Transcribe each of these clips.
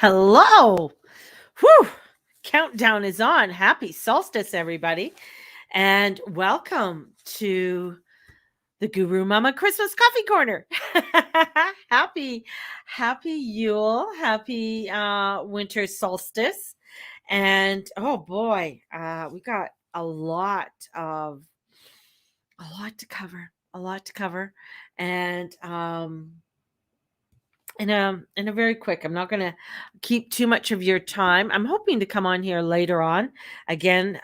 Hello. Whew. Countdown is on. Happy solstice, everybody. And welcome to the Guru Mama Christmas Coffee Corner. happy, happy Yule. Happy winter solstice. And oh boy, we got a lot to cover. A lot to cover. And in a very quick, I'm not going to keep too much of your time. I'm hoping to come on here later on again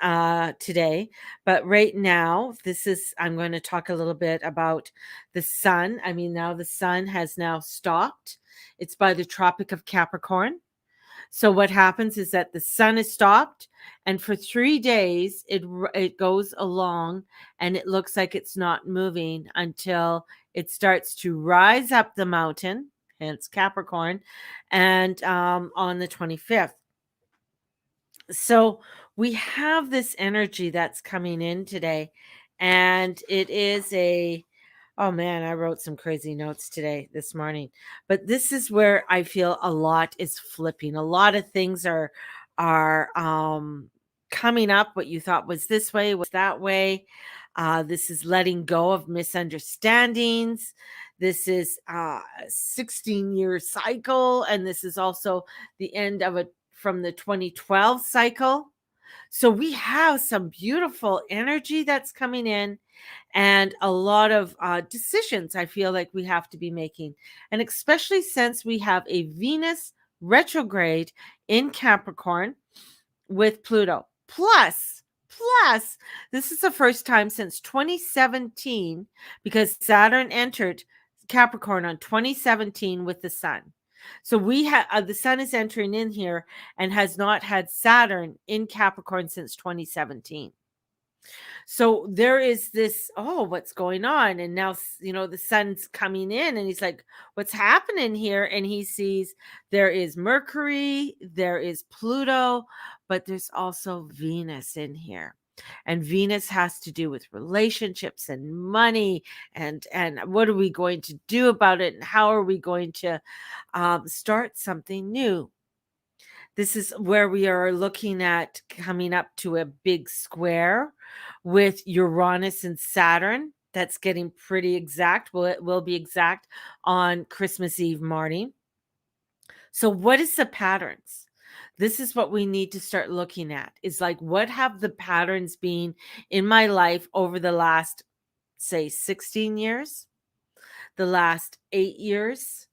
today, but right now I'm going to talk a little bit about the sun. I mean, now the sun has now stopped. It's by the Tropic of Capricorn. So what happens is that the sun is stopped, and for 3 days it goes along, and it looks like it's not moving until it starts to rise up the mountain, hence Capricorn, and on the 25th. So we have this energy that's coming in today, and it is oh man, I wrote some crazy notes this morning. But this is where I feel a lot is flipping. A lot of things are coming up. What you thought was this way was that way. This is letting go of misunderstandings. This is a 16-year cycle, and this is also the end of from the 2012 cycle. So we have some beautiful energy that's coming in, and a lot of decisions I feel like we have to be making. And especially since we have a Venus retrograde in Capricorn with Pluto. Plus, this is the first time since 2017, because Saturn entered Capricorn on 2017 with the sun. So we have the sun is entering in here and has not had Saturn in Capricorn since 2017. So there is this, oh, what's going on? And now, the sun's coming in, and he's like, what's happening here? And he sees there is Mercury, there is Pluto, but there's also Venus in here. And Venus has to do with relationships and money, and what are we going to do about it, and how are we going to start something new? This is where we are looking at coming up to a big square with Uranus and Saturn. That's getting pretty exact. Well, it will be exact on Christmas Eve morning. So what is the patterns? This is what we need to start looking at, is like, what have the patterns been in my life over the last, say, 16 years, the last 8 years,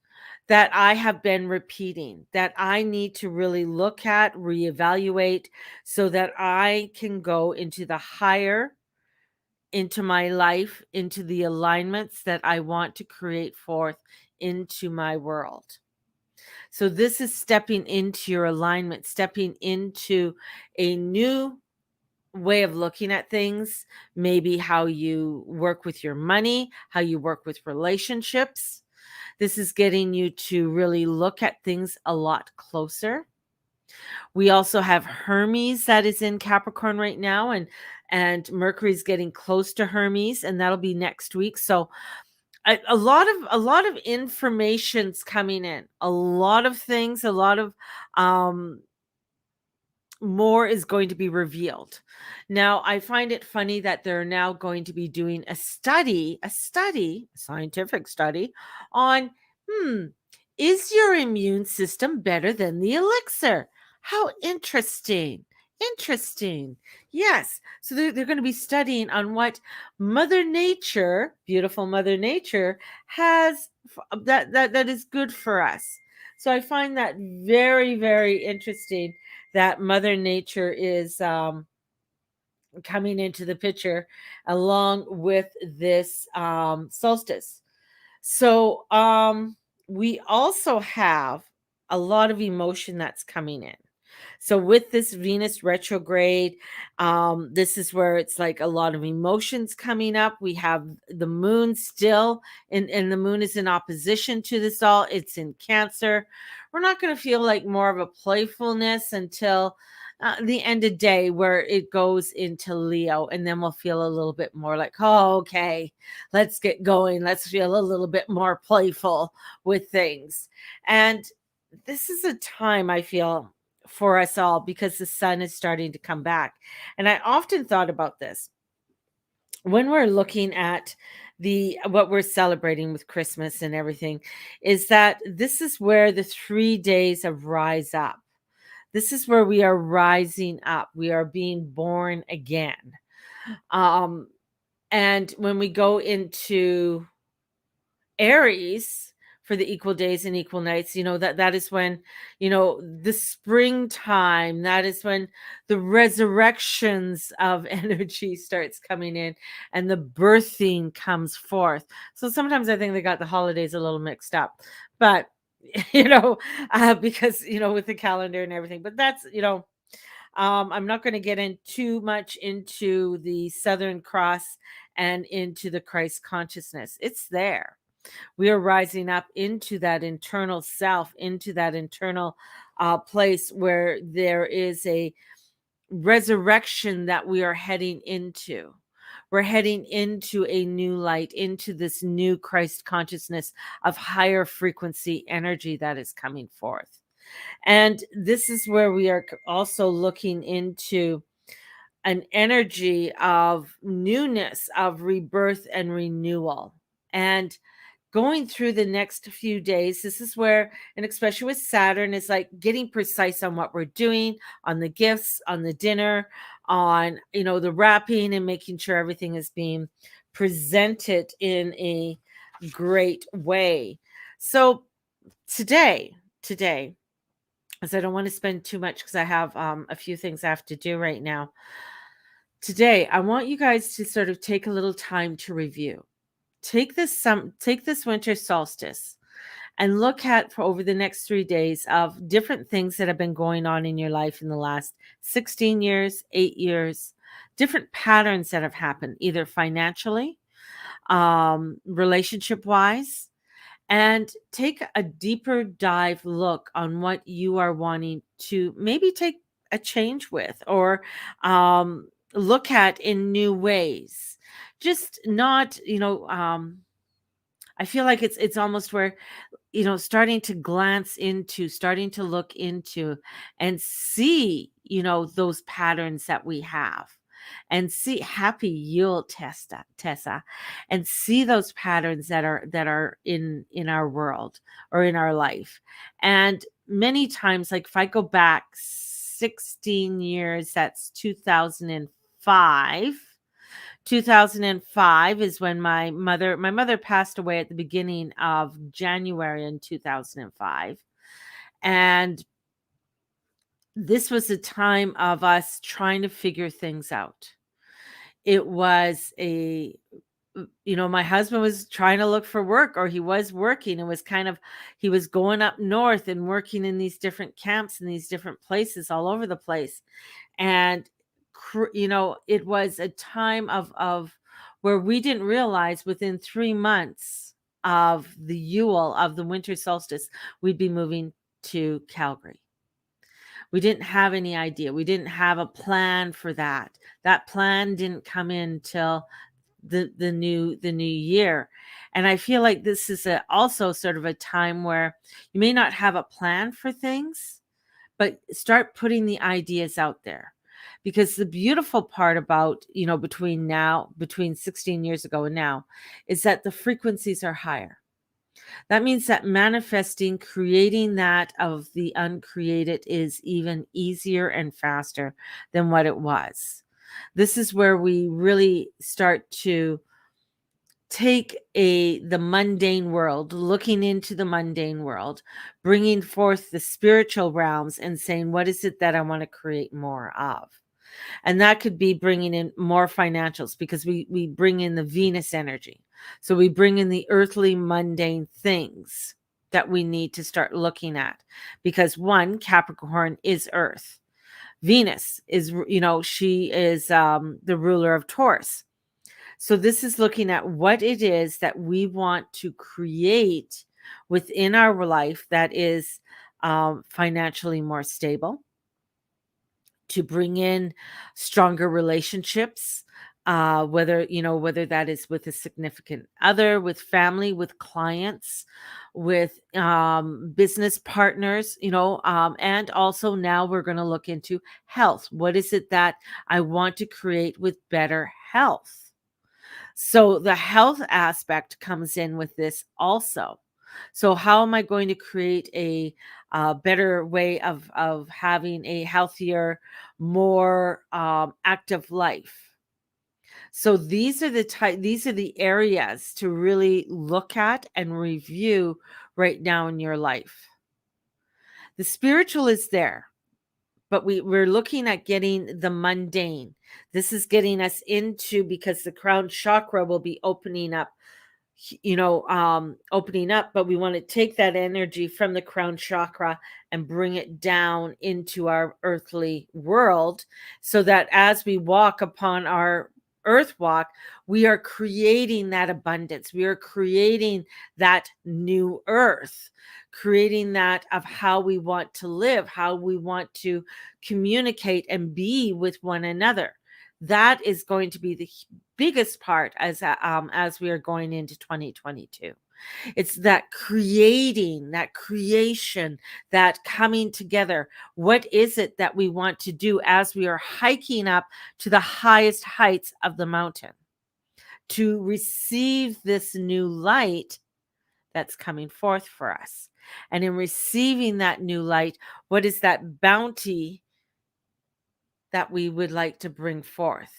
that I have been repeating, that I need to really look at, reevaluate, so that I can go into the higher, into my life, into the alignments that I want to create forth into my world. So this is stepping into your alignment, stepping into a new way of looking at things, maybe how you work with your money, how you work with relationships. This is getting you to really look at things a lot closer. We also have Hermes that is in Capricorn right now, and Mercury's getting close to Hermes, and that'll be next week. So a lot of information's coming in, a lot of things, a lot of more is going to be revealed. Now, I find it funny that they're now going to be doing a scientific study on, is your immune system better than the elixir? How interesting. Interesting. Yes. So they're going to be studying on what Mother Nature, beautiful Mother Nature, has that is good for us. So I find that very, very interesting that Mother Nature is coming into the picture along with this solstice. So we also have a lot of emotion that's coming in. So with this Venus retrograde, this is where it's like a lot of emotions coming up. We have the moon still, and the moon is in opposition to this all. It's in Cancer. We're not going to feel like more of a playfulness until the end of day, where it goes into Leo, and then we'll feel a little bit more like, oh, okay, let's get going. Let's feel a little bit more playful with things. And this is a time I feel for us all because the sun is starting to come back. And I often thought about this when we're looking at the what we're celebrating with Christmas and everything, is that this is where the 3 days of rise up. This is where we are rising up. We are being born again. Um and when we go into Aries for the equal days and equal nights, that is when, the springtime, that is when the resurrections of energy starts coming in and the birthing comes forth. So sometimes I think they got the holidays a little mixed up. But because with the calendar and everything. But that's, I'm not going to get in too much into the Southern Cross and into the Christ consciousness. It's there. We are rising up into that internal self, into that internal place where there is a resurrection that we are heading into. We're heading into a new light, into this new Christ consciousness of higher frequency energy that is coming forth. And this is where we are also looking into an energy of newness, of rebirth and renewal. And going through the next few days, this is where, and especially with Saturn, is like getting precise on what we're doing, on the gifts, on the dinner, on, the wrapping, and making sure everything is being presented in a great way. So today, as I don't want to spend too much because I have a few things I have to do right now. Today, I want you guys to sort of take a little time to review. Take this winter solstice and look at for over the next 3 days of different things that have been going on in your life in the last 16 years, 8 years, different patterns that have happened, either financially, relationship wise, and take a deeper dive look on what you are wanting to maybe take a change with, or look at in new ways. Just not, I feel like it's almost where, starting to glance into, starting to look into and see, those patterns that we have, and see happy Yule, Tessa, and see those patterns that are in our world or in our life. And many times, like if I go back 16 years, that's 2005. 2005 is when my mother passed away at the beginning of January in 2005. And this was a time of us trying to figure things out. It was my husband was trying to look for work, or he was working. It was kind of, he was going up north and working in these different camps in these different places all over the place. And it was a time of where we didn't realize within 3 months of the Yule, of the winter solstice, we'd be moving to Calgary. We didn't have any idea. We didn't have a plan for that. That plan didn't come in till the new year. And I feel like this is also sort of a time where you may not have a plan for things, but start putting the ideas out there. Because the beautiful part about, between 16 years ago and now, is that the frequencies are higher. That means that manifesting, creating that of the uncreated, is even easier and faster than what it was. This is where we really start to take the mundane world, looking into the mundane world, bringing forth the spiritual realms and saying, what is it that I want to create more of? And that could be bringing in more financials, because we bring in the Venus energy. So we bring in the earthly mundane things that we need to start looking at, because one, Capricorn is earth. Venus is, she is the ruler of Taurus. So this is looking at what it is that we want to create within our life that is financially more stable, to bring in stronger relationships, whether that is with a significant other, with family, with clients, with business partners, and also now we're going to look into health. What is it that I want to create with better health? So the health aspect comes in with this also. So how am I going to create a better way of having a healthier, more active life? So these are the areas to really look at and review right now in your life. The spiritual is there, but we're looking at getting the mundane. This is getting us into, because the crown chakra will be opening up, but we want to take that energy from the crown chakra and bring it down into our earthly world, so that as we walk upon our earth walk, we are creating that abundance. We are creating that new earth, creating that of how we want to live, how we want to communicate and be with one another. That is going to be the biggest part as we are going into 2022. It's that creating, that creation, that coming together. What is it that we want to do as we are hiking up to the highest heights of the mountain to receive this new light that's coming forth for us? And in receiving that new light, what is that bounty that we would like to bring forth?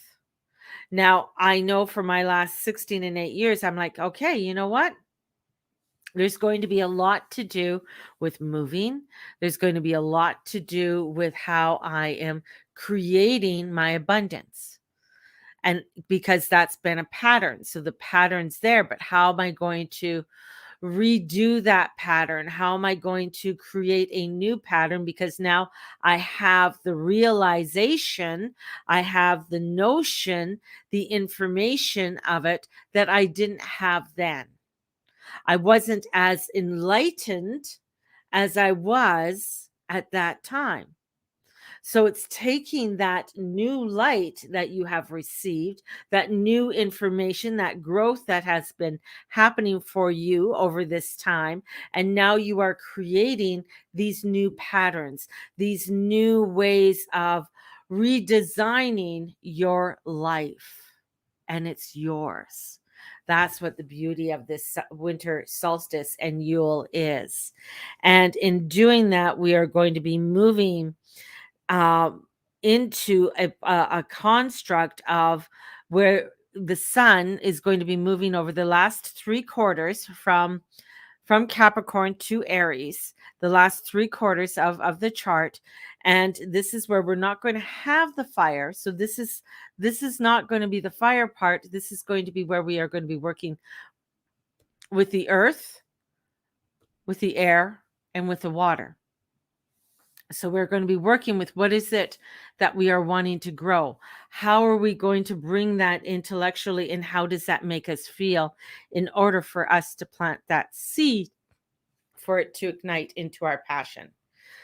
Now, I know for my last 16 and 8 years, I'm like, okay, you know what? There's going to be a lot to do with moving. There's going to be a lot to do with how I am creating my abundance. And because that's been a pattern. So the pattern's there, but how am I going to redo that pattern? How am I going to create a new pattern? Because now I have the realization, I have the notion, the information of it that I didn't have then. I wasn't as enlightened as I was at that time. So it's taking that new light that you have received, that new information, that growth that has been happening for you over this time. And now you are creating these new patterns, these new ways of redesigning your life. And it's yours. That's what the beauty of this winter solstice and Yule is. And in doing that, we are going to be moving um, into a construct of where the sun is going to be moving over the last 3 quarters from Capricorn to Aries, the last 3 quarters of the chart. And this is where we're not going to have the fire. So this is not going to be the fire part. This is going to be where we are going to be working with the earth, with the air, and with the water. So we're going to be working with what is it that we are wanting to grow? How are we going to bring that intellectually, and how does that make us feel in order for us to plant that seed for it to ignite into our passion?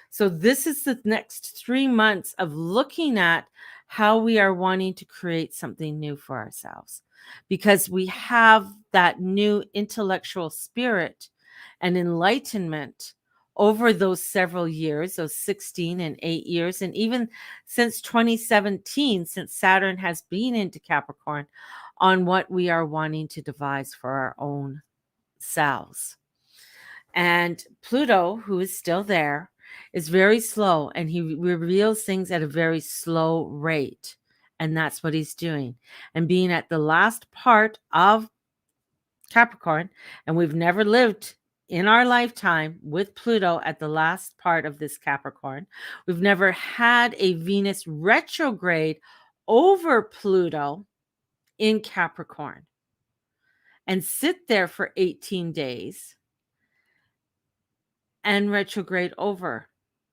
So this is the next 3 months of looking at how we are wanting to create something new for ourselves, because we have that new intellectual spirit and enlightenment over those several years, those 16 and 8 years, and even since 2017, since Saturn has been into Capricorn, on what we are wanting to devise for our own selves. And Pluto, who is still there, is very slow, and he reveals things at a very slow rate. And that's what he's doing. And being at the last part of Capricorn, and we've never lived in our lifetime with Pluto at the last part of this Capricorn. We've never had a Venus retrograde over Pluto in Capricorn and sit there for 18 days and retrograde over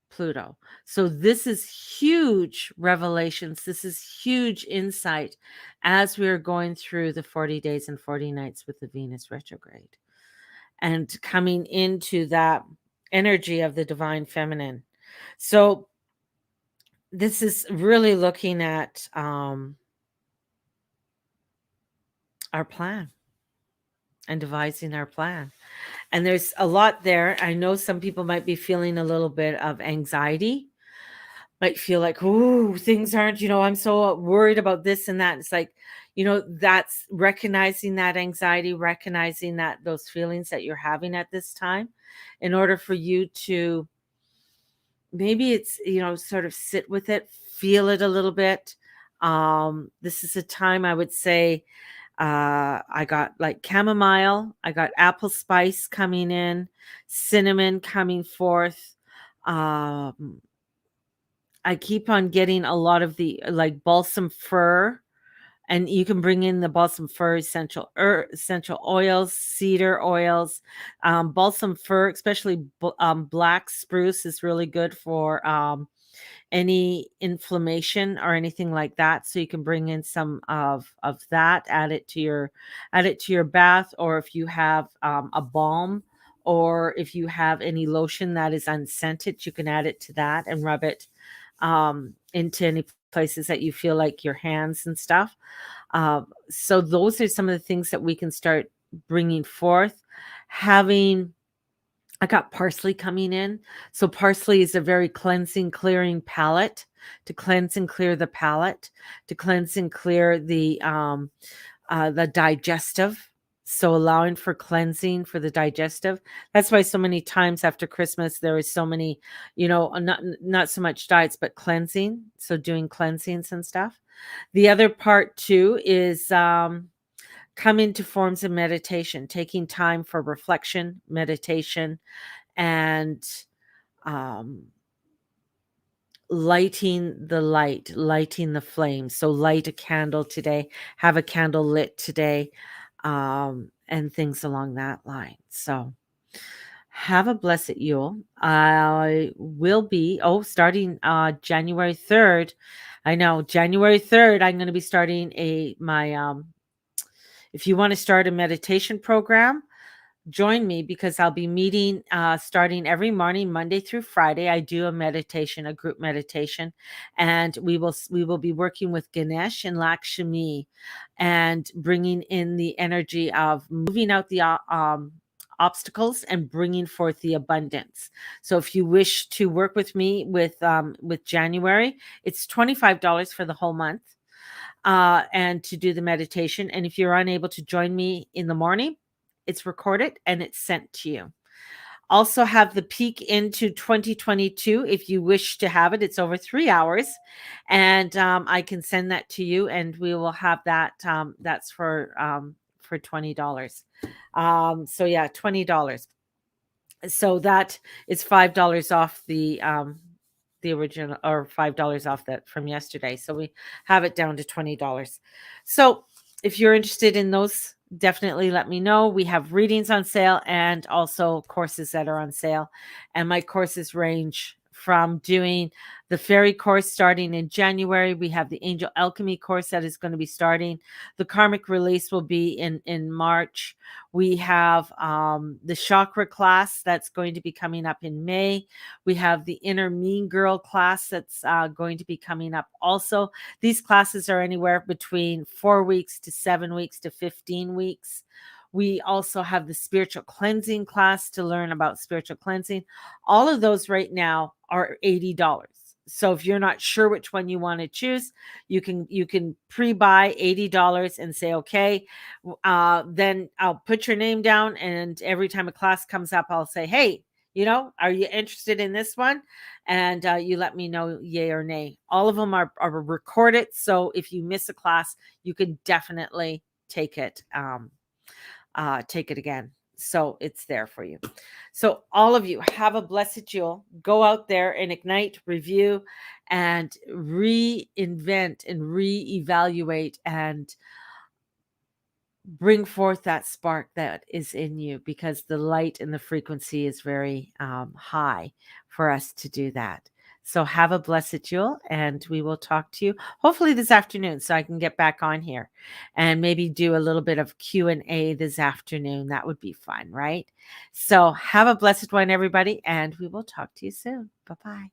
Pluto. So this is huge revelations. This is huge insight as we are going through the 40 days and 40 nights with the Venus retrograde and coming into that energy of the divine feminine. So this is really looking at our plan and devising our plan. And there's a lot there. I know some people might be feeling a little bit of anxiety, might feel like, oh, things aren't, I'm so worried about this and that. It's like, that's recognizing that anxiety, recognizing that those feelings that you're having at this time, in order for you to maybe it's, sort of sit with it, feel it a little bit. This is a time I would say, I got like chamomile, I got apple spice coming in, cinnamon coming forth. Um, I keep on getting a lot of the like balsam fir, and you can bring in the balsam fir essential oils, cedar oils, balsam fir, especially black spruce is really good for any inflammation or anything like that. So you can bring in some of that, add it to your bath, or if you have a balm, or if you have any lotion that is unscented, you can add it to that and rub it into any places that you feel like your hands and stuff. So those are some of the things that we can start bringing forth. I got parsley coming in. So parsley is a very cleansing, clearing palette, to cleanse and clear the palate, to cleanse and clear the digestive. So allowing for cleansing for the digestive. That's why so many times after Christmas there is so many, not so much diets but cleansing. So doing cleansings and stuff. The other part too is come into forms of meditation, taking time for reflection, meditation, and um, lighting the flame. So light a candle today, have a candle lit today, and things along that line. So have a blessed Yule. I will be, starting January 3rd. I know, January 3rd, I'm going to be starting if you want to start a meditation program, join me, because I'll be meeting starting every morning, Monday through Friday. I do a group meditation, and we will be working with Ganesh and Lakshmi, and bringing in the energy of moving out the obstacles and bringing forth the abundance. So if you wish to work with me with January, it's $25 for the whole month, and to do the meditation. And if you're unable to join me in the morning, it's recorded and it's sent to you. Also have the peek into 2022 if you wish to have it. It's over 3 hours, and I can send that to you, and we will have that. That's for $20. So yeah, $20. So that is $5 off the original, or $5 off that from yesterday. So we have it down to $20. So if you're interested in those, definitely let me know. We have readings on sale and also courses that are on sale. And my courses range from doing the fairy course starting in January. We have the angel alchemy course that is going to be starting. The karmic release will be in March. We have the chakra class that's going to be coming up in May. We have the inner mean girl class that's going to be coming up also. These classes are anywhere between 4 weeks to 7 weeks to 15 weeks. We also have the spiritual cleansing class to learn about spiritual cleansing. All of those right now are $80. So if you're not sure which one you want to choose, you can pre-buy $80 and say, okay, then I'll put your name down, and every time a class comes up, I'll say, hey, are you interested in this one? And you let me know, yay or nay. All of them are recorded. So if you miss a class, you can definitely take it again. So it's there for you. So all of you, have a blessed Yule. Go out there and ignite, review, and reinvent and reevaluate and bring forth that spark that is in you, because the light and the frequency is very high for us to do that. So have a blessed Yule, and we will talk to you hopefully this afternoon, so I can get back on here and maybe do a little bit of Q&A this afternoon. That would be fun, right? So have a blessed one, everybody, and we will talk to you soon. Bye-bye.